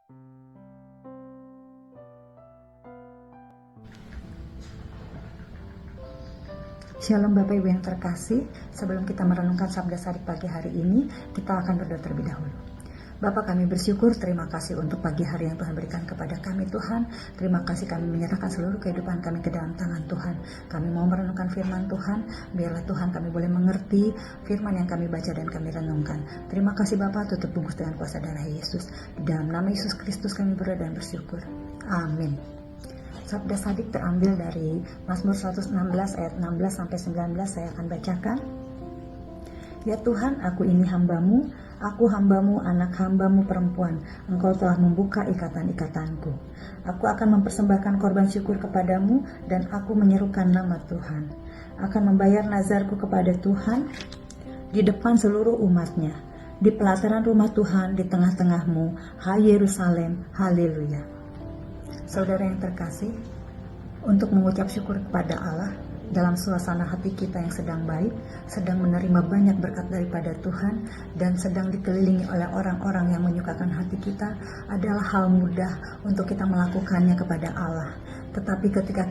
Shalom Bapak Ibu yang terkasih, sebelum kita merenungkan Sabda Sadik pagi hari ini, kita akan berdoa terlebih dahulu. Bapak, kami bersyukur, terima kasih untuk pagi hari yang Tuhan berikan kepada kami Tuhan. Terima kasih kami menyerahkan seluruh kehidupan kami ke dalam tangan Tuhan. Kami mau merenungkan firman Tuhan, biarlah Tuhan kami boleh mengerti firman yang kami baca dan kami renungkan. Terima kasih Bapak, tutup bungkus dengan kuasa darah Yesus. Di dalam nama Yesus Kristus kami berdoa dan bersyukur. Amin. Sabda Sadik terambil dari Mazmur 116 ayat 16-19, saya akan bacakan. Ya Tuhan, aku ini hambamu, aku hambamu, anak hambamu perempuan. Engkau telah membuka ikatan-ikatanku. Aku akan mempersembahkan korban syukur kepadamu, dan aku menyerukan nama Tuhan. Akan membayar nazarku kepada Tuhan di depan seluruh umatnya, di pelataran rumah Tuhan di tengah-tengahmu, hai Yerusalem, haleluya. Saudara yang terkasih, untuk mengucap syukur kepada Allah dalam suasana hati kita yang sedang baik, sedang menerima banyak berkat daripada Tuhan, dan sedang dikelilingi oleh orang-orang yang menyukakan hati kita, adalah hal mudah untuk kita melakukannya kepada Allah. Tetapi ketika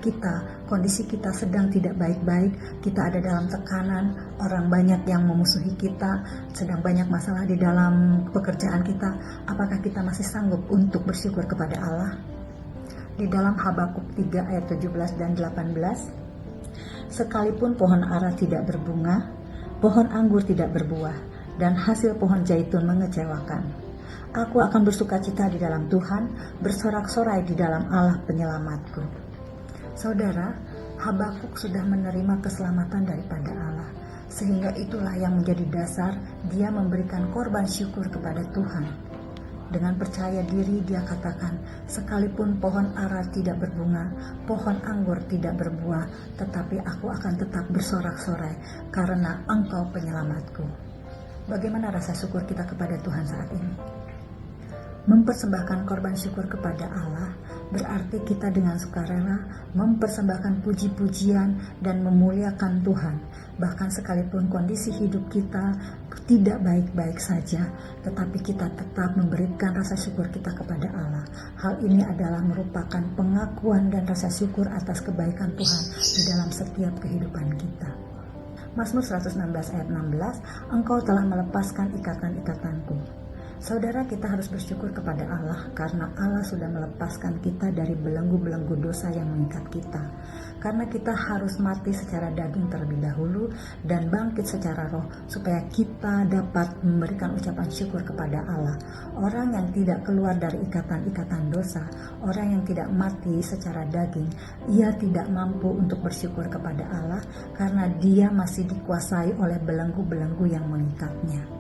kondisi kita sedang tidak baik-baik, kita ada dalam tekanan, orang banyak yang memusuhi kita, sedang banyak masalah di dalam pekerjaan kita, apakah kita masih sanggup untuk bersyukur kepada Allah? Di dalam Habakuk 3 ayat 17 dan 18, sekalipun pohon ara tidak berbunga, pohon anggur tidak berbuah, dan hasil pohon zaitun mengecewakan, aku akan bersukacita di dalam Tuhan, bersorak-sorai di dalam Allah penyelamatku. Saudara, Habakuk sudah menerima keselamatan daripada Allah, sehingga itulah yang menjadi dasar dia memberikan korban syukur kepada Tuhan. Dengan percaya diri dia katakan, sekalipun pohon ara tidak berbunga, pohon anggur tidak berbuah, tetapi aku akan tetap bersorak-sorai karena Engkau penyelamatku. Bagaimana rasa syukur kita kepada Tuhan saat ini? Mempersembahkan korban syukur kepada Allah berarti kita dengan sukarela mempersembahkan puji-pujian dan memuliakan Tuhan. Bahkan sekalipun kondisi hidup kita tidak baik-baik saja, tetapi kita tetap memberikan rasa syukur kita kepada Allah. Hal ini adalah merupakan pengakuan dan rasa syukur atas kebaikan Tuhan di dalam setiap kehidupan kita. Mazmur 116 ayat 16, Engkau telah melepaskan ikatan-ikatanku. Saudara, kita harus bersyukur kepada Allah karena Allah sudah melepaskan kita dari belenggu-belenggu dosa yang mengikat kita. Karena kita harus mati secara daging terlebih dahulu dan bangkit secara roh supaya kita dapat memberikan ucapan syukur kepada Allah. Orang yang tidak keluar dari ikatan-ikatan dosa, orang yang tidak mati secara daging, ia tidak mampu untuk bersyukur kepada Allah karena dia masih dikuasai oleh belenggu-belenggu yang mengikatnya.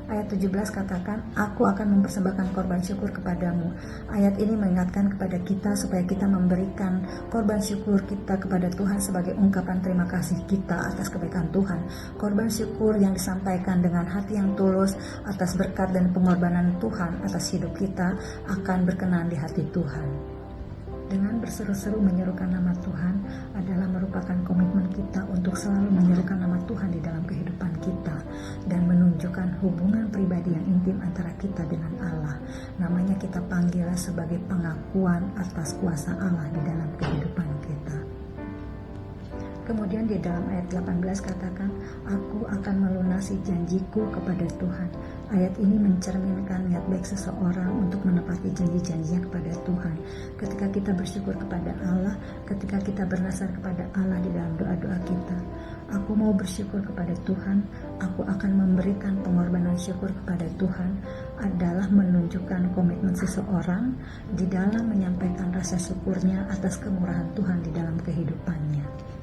Ayat 17 katakan, aku akan mempersembahkan korban syukur kepadamu. Ayat ini mengingatkan kepada kita supaya kita memberikan korban syukur kita kepada Tuhan sebagai ungkapan terima kasih kita atas kebaikan Tuhan. Korban syukur yang disampaikan dengan hati yang tulus atas berkat dan pengorbanan Tuhan atas hidup kita akan berkenan di hati Tuhan. Dengan berseru-seru menyerukan nama Tuhan adalah merupakan komitmen kita untuk selalu menyerukan nama Tuhan di dalam kehidupan kita dan menunjukkan hubungan pribadi yang intim antara kita dengan Allah. Namanya kita panggil sebagai pengakuan atas kuasa Allah di dalam kehidupan kita. Kemudian di dalam ayat 18 katakan, aku akan melunasi janjiku kepada Tuhan. Ayat ini mencerminkan niat baik seseorang untuk menepati janji-janjinya kepada Tuhan. Ketika kita bersyukur kepada Allah, ketika kita bernasar kepada Allah di dalam doa-doa kita, aku mau bersyukur kepada Tuhan, aku akan memberikan pengorbanan syukur kepada Tuhan, adalah menunjukkan komitmen seseorang di dalam menyampaikan rasa syukurnya atas kemurahan Tuhan di dalam kehidupannya.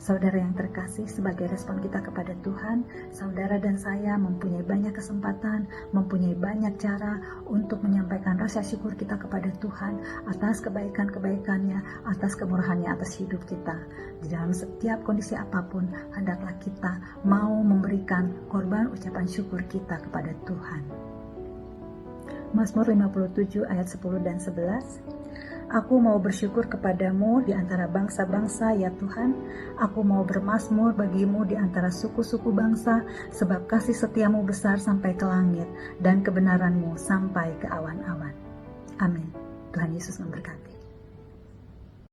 Saudara yang terkasih, sebagai respon kita kepada Tuhan, saudara dan saya mempunyai banyak kesempatan, mempunyai banyak cara untuk menyampaikan rasa syukur kita kepada Tuhan atas kebaikan-kebaikannya, atas kemurahannya atas hidup kita. Di dalam setiap kondisi apapun, hendaklah kita mau memberikan korban ucapan syukur kita kepada Tuhan. Mazmur 57 ayat 10 dan 11. Aku mau bersyukur kepadamu di antara bangsa-bangsa, ya Tuhan. Aku mau bermazmur bagimu di antara suku-suku bangsa, sebab kasih setiamu besar sampai ke langit, dan kebenaranmu sampai ke awan-awan. Amin. Tuhan Yesus memberkati.